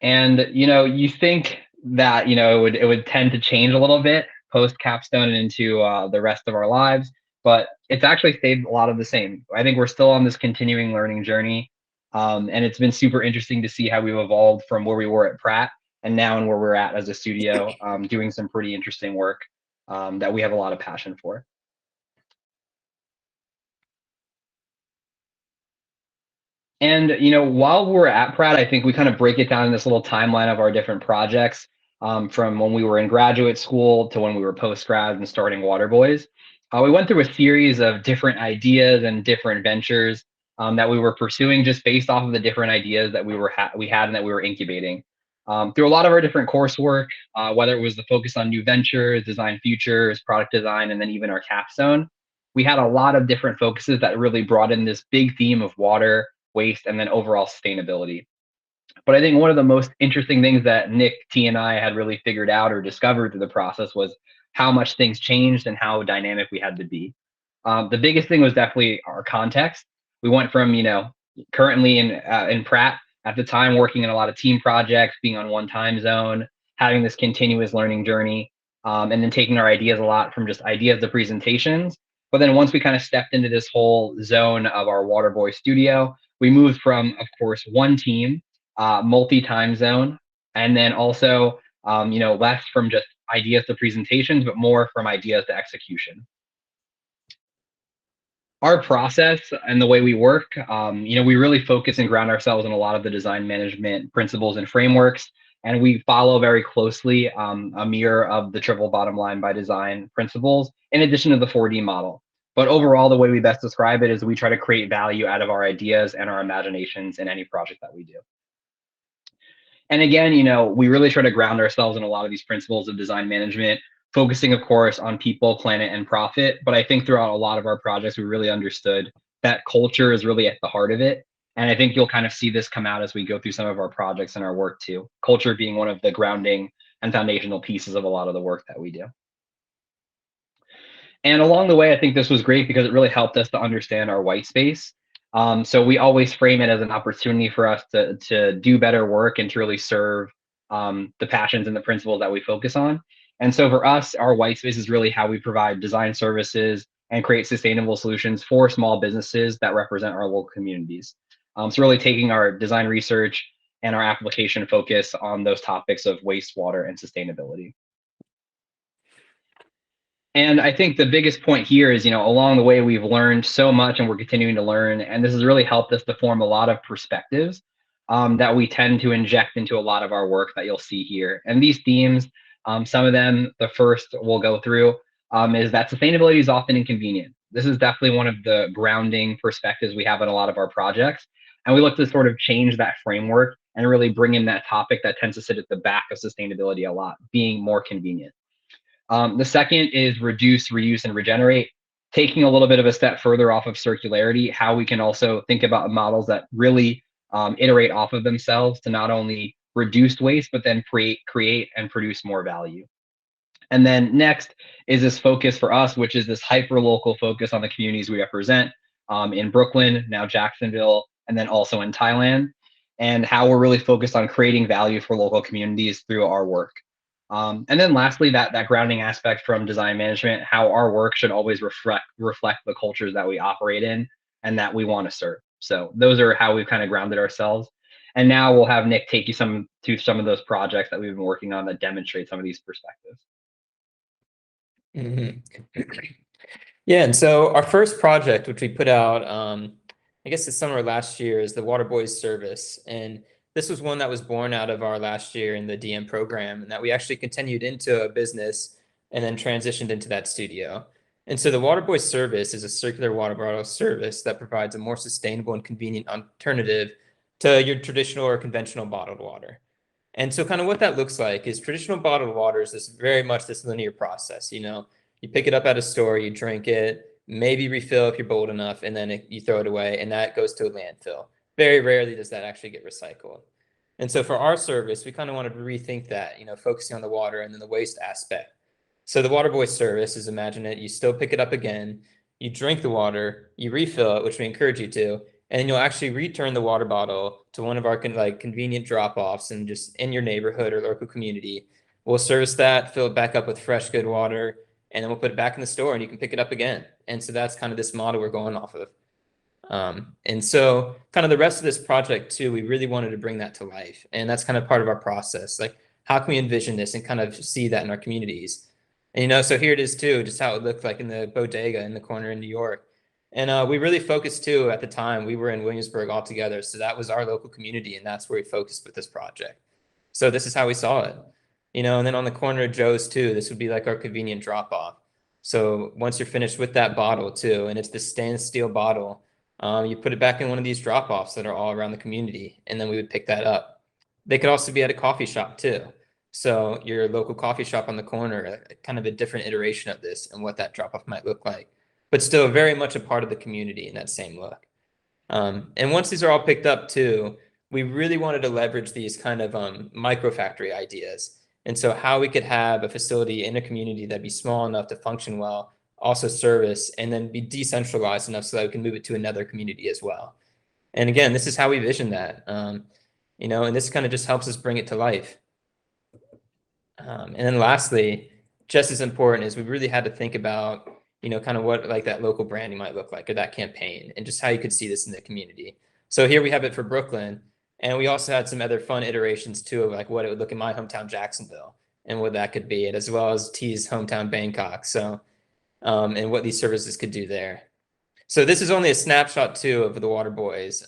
And, you think that, it would tend to change a little bit post capstone and into the rest of our lives, but it's actually stayed a lot of the same. I think we're still on this continuing learning journey. And it's been super interesting to see how we've evolved from where we were at Pratt and now and where we're at as a studio, doing some pretty interesting work that we have a lot of passion for. And, while we're at Pratt, I think we kind of break it down in this little timeline of our different projects from when we were in graduate school to when we were post-grad and starting Water Boys. We went through a series of different ideas and different ventures that we were pursuing just based off of the different ideas that we had and that we were incubating. Through a lot of our different coursework, whether it was the focus on new ventures, design futures, product design, and then even our capstone, we had a lot of different focuses that really brought in this big theme of water, waste, and then overall sustainability. But I think one of the most interesting things that Nick, T, and I had really figured out or discovered through the process was how much things changed and how dynamic we had to be. The biggest thing was definitely our context. We went from, currently in Pratt at the time, working in a lot of team projects, being on one time zone, having this continuous learning journey, and then taking our ideas a lot from just ideas to presentations. But then once we kind of stepped into this whole zone of our Water Boy studio, we moved from, of course, one team, multi-time zone, and then also, less from just ideas to presentations, but more from ideas to execution. Our process and the way we work, we really focus and ground ourselves in a lot of the design management principles and frameworks, and we follow very closely a mirror of the triple bottom line by design principles, in addition to the 4D model. But overall, the way we best describe it is we try to create value out of our ideas and our imaginations in any project that we do. And again, we really try to ground ourselves in a lot of these principles of design management, focusing, of course, on people, planet, and profit. But I think throughout a lot of our projects, we really understood that culture is really at the heart of it. And I think you'll kind of see this come out as we go through some of our projects and our work too. Culture being one of the grounding and foundational pieces of a lot of the work that we do. And along the way, I think this was great because it really helped us to understand our white space. So we always frame it as an opportunity for us to do better work and to really serve the passions and the principles that we focus on. And so for us, our white space is really how we provide design services and create sustainable solutions for small businesses that represent our local communities. So really taking our design research and our application focus on those topics of wastewater and sustainability. And I think the biggest point here is, along the way, we've learned so much and we're continuing to learn. And this has really helped us to form a lot of perspectives that we tend to inject into a lot of our work that you'll see here. And these themes, some of them, the first we'll go through is that sustainability is often inconvenient. This is definitely one of the grounding perspectives we have in a lot of our projects. And we look to sort of change that framework and really bring in that topic that tends to sit at the back of sustainability a lot, being more convenient. The second is reduce, reuse, and regenerate, taking a little bit of a step further off of circularity, how we can also think about models that really iterate off of themselves to not only reduce waste, but then create and produce more value. And then next is this focus for us, which is this hyper-local focus on the communities we represent in Brooklyn, now Jacksonville, and then also in Thailand, and how we're really focused on creating value for local communities through our work. And then lastly, that grounding aspect from design management, how our work should always reflect the cultures that we operate in and that we want to serve. So those are how we've kind of grounded ourselves. And now we'll have Nick take you to some of those projects that we've been working on that demonstrate some of these perspectives. Yeah, and so our first project, which we put out, I guess the summer of last year, is the Water Boys service. And this was one that was born out of our last year in the DM program, and that we actually continued into a business and then transitioned into that studio. And so the Water Boys service is a circular water bottle service that provides a more sustainable and convenient alternative to your traditional or conventional bottled water. And so kind of what that looks like is traditional bottled water is this very much this linear process. You know, you pick it up at a store, you drink it, maybe refill if you're bold enough, and then you throw it away, and that goes to a landfill. Very rarely does that actually get recycled. And so for our service, we kind of wanted to rethink that, you know, focusing on the water and then the waste aspect. So the Water Boy service is, imagine it, you still pick it up again, you drink the water, you refill it, which we encourage you to, and then you'll actually return the water bottle to one of our convenient drop-offs and just in your neighborhood or local community. We'll service that, fill it back up with fresh, good water, and then we'll put it back in the store and you can pick it up again. And so that's kind of this model we're going off of. And so kind of the rest of this project too, we really wanted to bring that to life. And that's kind of part of our process. Like, how can we envision this and kind of see that in our communities? And, you know, so here it is too, just how it looked like in the bodega in the corner in New York. And we really focused too, at the time, we were in Williamsburg all together. So that was our local community, and that's where we focused with this project. So this is how we saw it, you know, and then on the corner of Joe's too, this would be like our convenient drop off. So once you're finished with that bottle too, and it's this stainless steel bottle, you put it back in one of these drop offs that are all around the community, and then we would pick that up. They could also be at a coffee shop too. So your local coffee shop on the corner, kind of a different iteration of this and what that drop off might look like, but still very much a part of the community in that same look. And once these are all picked up too, we really wanted to leverage these kind of micro factory ideas. And so how we could have a facility in a community that'd be small enough to function well, also service, and then be decentralized enough so that we can move it to another community as well. And again, this is how we vision that, you know, and this kind of just helps us bring it to life. And then lastly, just as important is we really had to think about, you know, kind of what like that local branding might look like, or that campaign, and just how you could see this in the community. So here we have it for Brooklyn, and we also had some other fun iterations too of like what it would look in my hometown Jacksonville and what that could be, as well as T's hometown Bangkok. So and what these services could do there. So this is only a snapshot too of the Water Boys.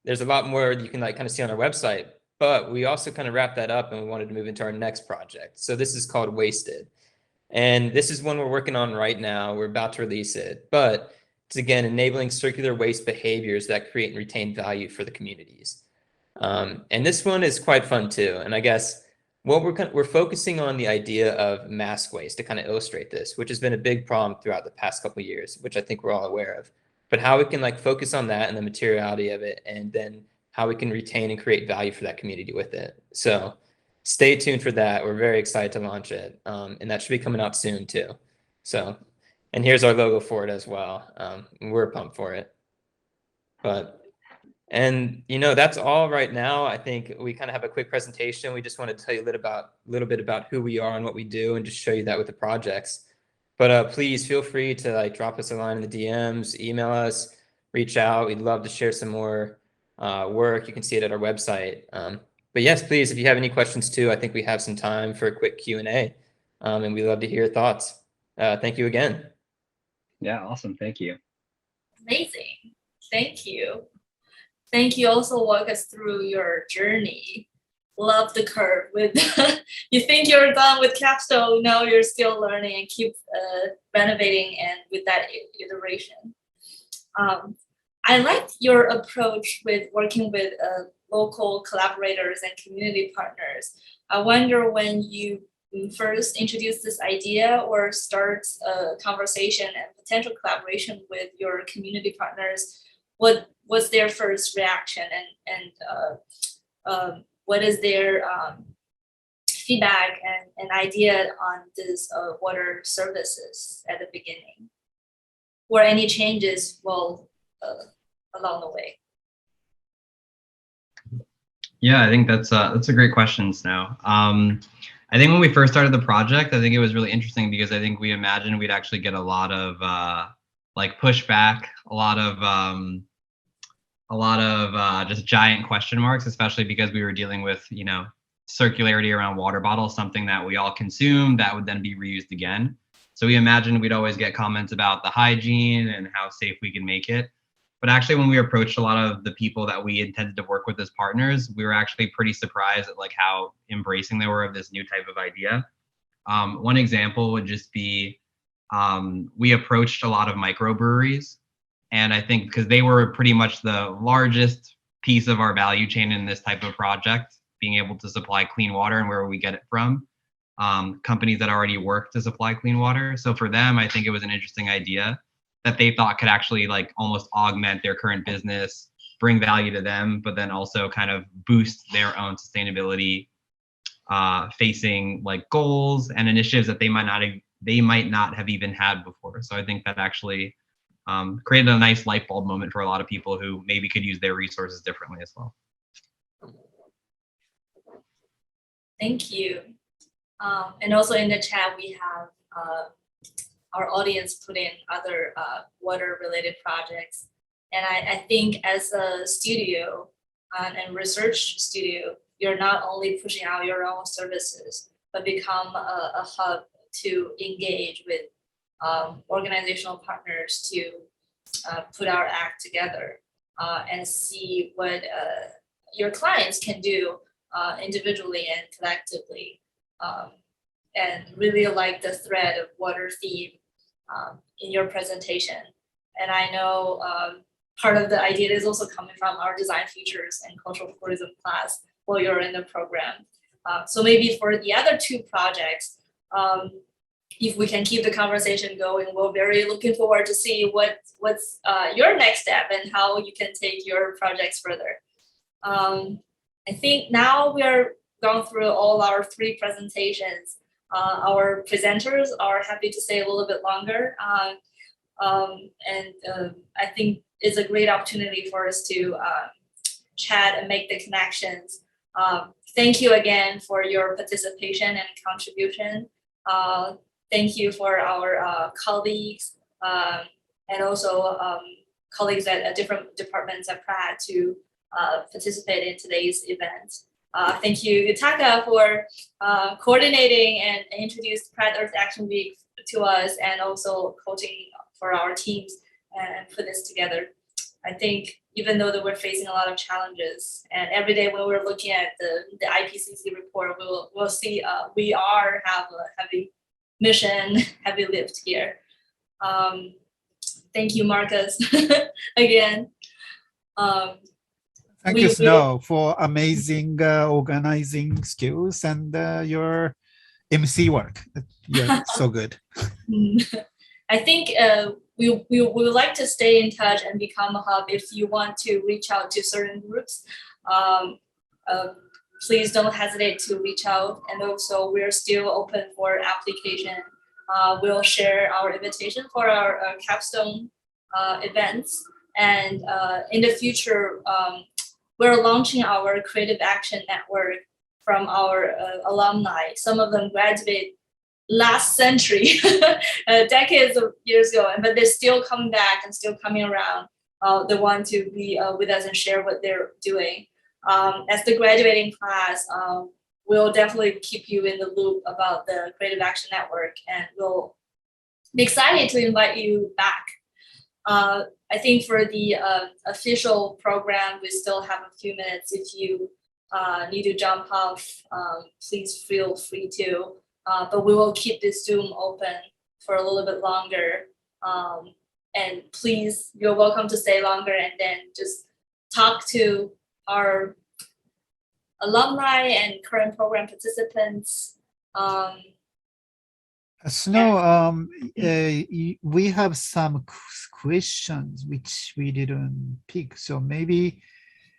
There's a lot more you can like kind of see on our website, but we also kind of wrapped that up and we wanted to move into our next project. So this is called Wasted. And this is one we're working on right now. We're about to release it, but it's again, enabling circular waste behaviors that create and retain value for the communities. And this one is quite fun too. And I guess what we're focusing on the idea of mass waste to kind of illustrate this, which has been a big problem throughout the past couple of years, which I think we're all aware of, but how we can like focus on that and the materiality of it, and then how we can retain and create value for that community with it. So stay tuned for that. We're very excited to launch it. And that should be coming out soon too. So, and here's our logo for it as well. We're pumped for it. And, you know, that's all right now. I think we kind of have a quick presentation. We just want to tell you a little bit about who we are and what we do, and just show you that with the projects. But please feel free to like drop us a line in the DMs, email us, reach out. We'd love to share some more work. You can see it at our website. But yes, please, if you have any questions too, I think we have some time for a quick Q&A, and we'd love to hear your thoughts. Thank you again. Yeah, awesome. Thank you. Amazing. Thank you. thank you. Also walk us through your journey. Love the curve with you think you're done with capstone, now you're still learning and keep renovating and with that iteration. I liked your approach with working with local collaborators and community partners. I wonder when you first introduce this idea or start a conversation and potential collaboration with your community partners, what was their first reaction and what is their feedback and idea on this water services at the beginning, or any changes along the way? Yeah, I think that's a great question, Snow. I think when we first started the project, I think it was really interesting because I think we imagined we'd actually get a lot of like pushback, a lot of just giant question marks, especially because we were dealing with, you know, circularity around water bottles, something that we all consume that would then be reused again. So we imagined we'd always get comments about the hygiene and how safe we can make it. But actually, when we approached a lot of the people that we intended to work with as partners, we were actually pretty surprised at like how embracing they were of this new type of idea. One example would just be we approached a lot of microbreweries. And I think because they were pretty much the largest piece of our value chain in this type of project, being able to supply clean water and where we get it from, companies that already work to supply clean water. So for them, I think it was an interesting idea that they thought could actually like almost augment their current business, bring value to them, but then also kind of boost their own sustainability facing like goals and initiatives that they might not have even had before. So I think that actually created a nice light bulb moment for a lot of people who maybe could use their resources differently as well. Thank you. And also in the chat, we have our audience put in other water-related projects. And I think as a studio and research studio, you're not only pushing out your own services, but become a hub to engage with organizational partners to put our act together and see what your clients can do individually and collectively. And really like the thread of water theme in your presentation. And I know part of the idea is also coming from our design futures and cultural tourism class while you're in the program. So maybe for the other two projects, if we can keep the conversation going, we're very looking forward to see what's your next step and how you can take your projects further. I think now we are gone through all our three presentations. Our presenters are happy to stay a little bit longer. I think it's a great opportunity for us to chat and make the connections. Thank you again for your participation and contribution. Thank you for our colleagues and also colleagues at different departments at Pratt to participate in today's event. Thank you, Yutaka, for coordinating and introduced Pratt Earth Action Week to us and also coaching for our teams and put this together. I think even though that we're facing a lot of challenges and every day when we're looking at the IPCC report, we'll see we have a heavy mission, heavy lift here. Thank you, Marcus, again. Thank you, Snow, for amazing organizing skills and your MC work. You're so good. I think we would like to stay in touch and become a hub. If you want to reach out to certain groups, please don't hesitate to reach out. And also, we're still open for application. We'll share our invitation for our capstone events. And in the future, we're launching our Creative Action Network from our alumni. Some of them graduated last century, decades of years ago, but they're still coming back and still coming around. They want to be with us and share what they're doing. As the graduating class, we'll definitely keep you in the loop about the Creative Action Network, and we'll be excited to invite you back. I think for the official program, we still have a few minutes. If you need to jump off, please feel free to. But we will keep this Zoom open for a little bit longer. And please, you're welcome to stay longer and then just talk to our alumni and current program participants. Snow, we have some questions which we didn't pick. So maybe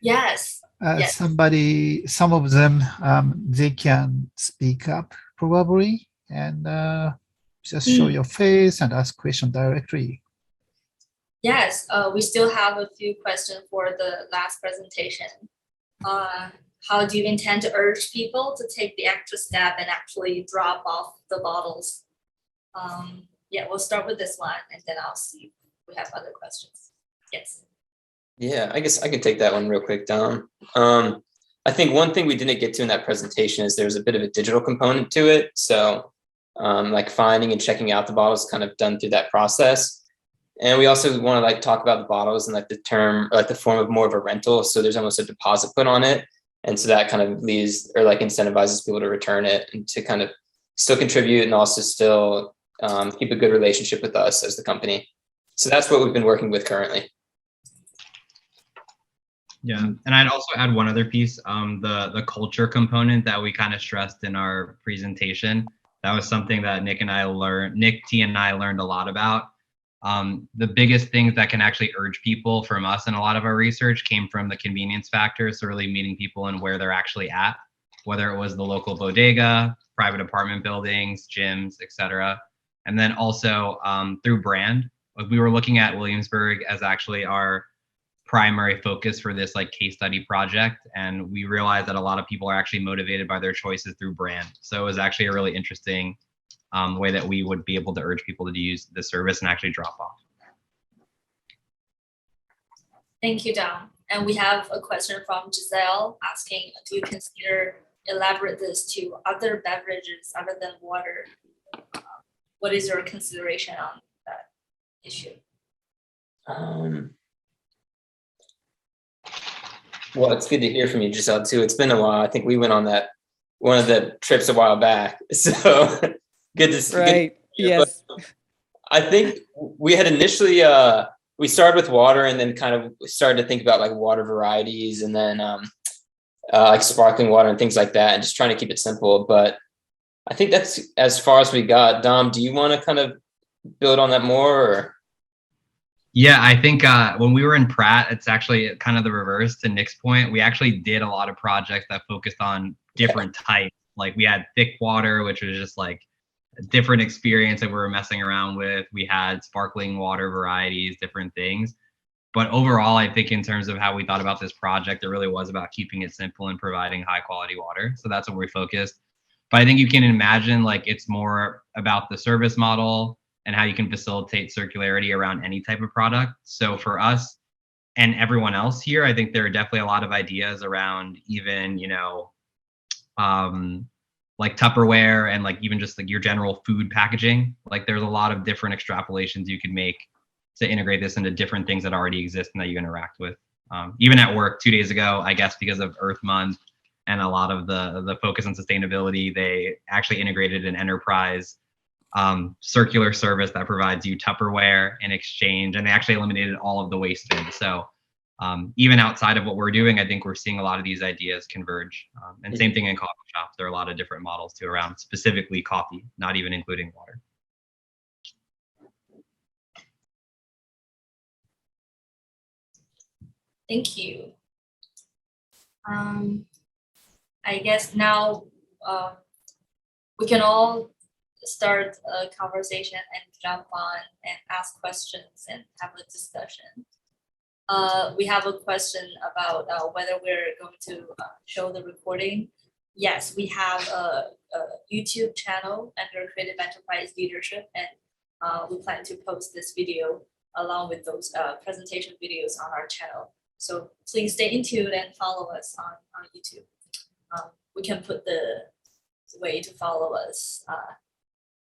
yes. some of them, they can speak up probably and just show your face and ask question directly. Yes, we still have a few questions for the last presentation. How do you intend to urge people to take the extra step and actually drop off the bottles? Yeah, we'll start with this one and then I'll see if we have other questions. Yes. Yeah, I guess I can take that one real quick, Dom. I think one thing we didn't get to in that presentation is there's a bit of a digital component to it. So like finding and checking out the bottles kind of done through that process. And we also want to like talk about the bottles and like the term, or like the form of more of a rental. So there's almost a deposit put on it. And so that kind of leaves or like incentivizes people to return it and to kind of still contribute and also still keep a good relationship with us as the company. So that's what we've been working with currently. Yeah, and I'd also add one other piece, the culture component that we kind of stressed in our presentation. That was something that Nick T and I learned a lot about. The biggest things that can actually urge people from us in a lot of our research came from the convenience factor. So really meeting people and where they're actually at, whether it was the local bodega, private apartment buildings, gyms, etc. And then also through brand. We were looking at Williamsburg as actually our primary focus for this like case study project. And we realized that a lot of people are actually motivated by their choices through brand. So it was actually a really interesting way that we would be able to urge people to use the service and actually drop off. Thank you, Dom. And we have a question from Giselle asking, do you consider elaborate this to other beverages other than water? What is your consideration on that issue? Well, it's good to hear from you, Giselle, too. It's been a while. I think we went on that one of the trips a while back. So good to see. Right. Yes. I think we had initially, we started with water and then kind of started to think about like water varieties and then like sparkling water and things like that and just trying to keep it simple. But I think that's as far as we got. Dom, do you want to kind of build on that more? Or? Yeah, I think when we were in Pratt, it's actually kind of the reverse to Nick's point. We actually did a lot of projects that focused on different types. Like we had thick water, which was just like a different experience that we were messing around with. We had sparkling water varieties, different things. But overall, I think in terms of how we thought about this project, it really was about keeping it simple and providing high quality water. So that's what we focused. But I think you can imagine like it's more about the service model and how you can facilitate circularity around any type of product. So for us and everyone else here, I think there are definitely a lot of ideas around even, you know, like Tupperware and like even just like your general food packaging. Like there's a lot of different extrapolations you can make to integrate this into different things that already exist and that you interact with. Even at work 2 days ago, I guess because of Earth Month and a lot of the focus on sustainability, they actually integrated an enterprise circular service that provides you Tupperware in exchange, and they actually eliminated all of the waste bin. So even outside of what we're doing, I think we're seeing a lot of these ideas converge. And same thing in coffee shops. There are a lot of different models too around specifically coffee, not even including water. Thank you. I guess now we can all start a conversation and jump on and ask questions and have a discussion. We have a question about whether we're going to show the recording. Yes, we have a YouTube channel under Creative Enterprise Leadership, and we plan to post this video along with those presentation videos on our channel. So please stay tuned and follow us on YouTube. We can put the way to follow us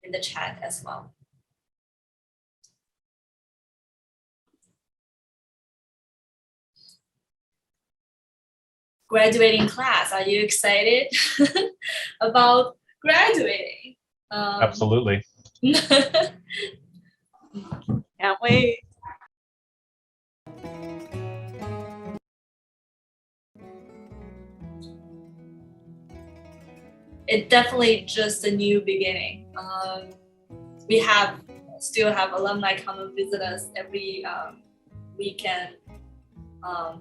in the chat as well. graduating class. Are you excited about graduating? Absolutely. Can't wait. It's definitely just a new beginning. We still have alumni come and visit us every weekend, and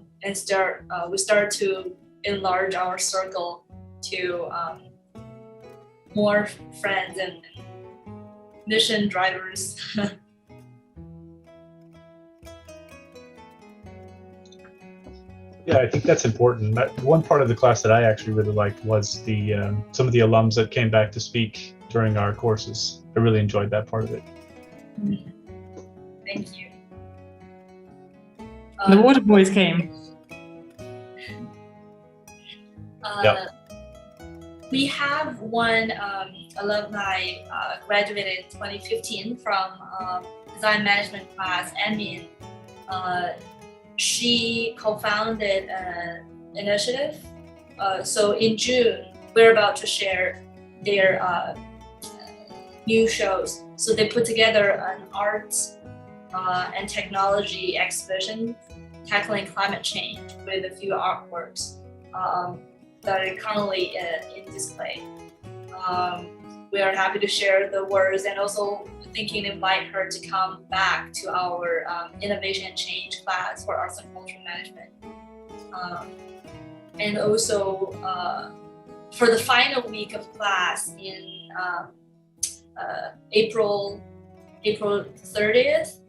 we start to enlarge our circle to more friends and mission drivers. Yeah, I think that's important. One part of the class that I actually really liked was the some of the alums that came back to speak during our courses. I really enjoyed that part of it. Thank you. The water boys came. We have one alumni graduated in 2015 from design management class, Emin. She co-founded an initiative. So in June, we're about to share their new shows. So they put together an art and technology exhibition tackling climate change with a few artworks that are currently in display. We are happy to share the words and also thinking to invite her to come back to our innovation and change class for arts and cultural management. And also for the final week of class in April 30th,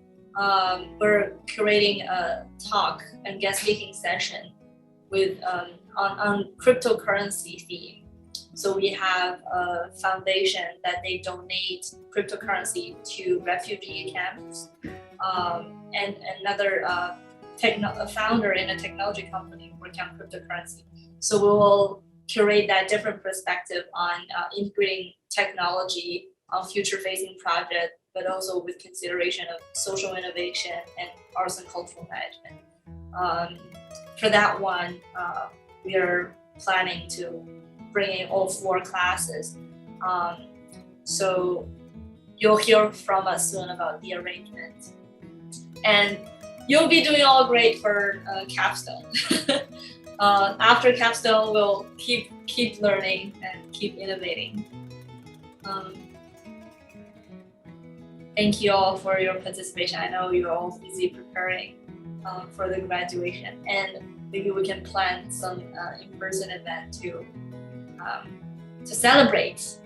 we're curating a talk and guest speaking session with on cryptocurrency theme. So we have a foundation that they donate cryptocurrency to refugee camps, and another a founder in a technology company working on cryptocurrency. So we will curate that different perspective on integrating technology on future-facing project, but also with consideration of social innovation and arts and cultural management. For that one, we are planning to bring in all 4 classes. So you'll hear from us soon about the arrangement. And you'll be doing all great for capstone. After capstone, we'll keep learning and keep innovating. Thank you all for your participation. I know you're all busy preparing for the graduation, and maybe we can plan some in-person event to celebrate.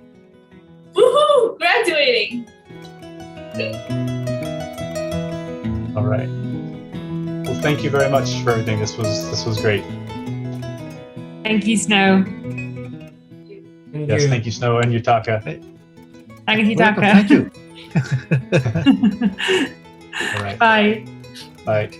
Woohoo! Graduating! All right. Well, thank you very much for everything. This was great. Thank you, Snow. Yes, thank you, Snow and Yutaka. Thank you, Yutaka. Thank you. All right. Bye. Bye.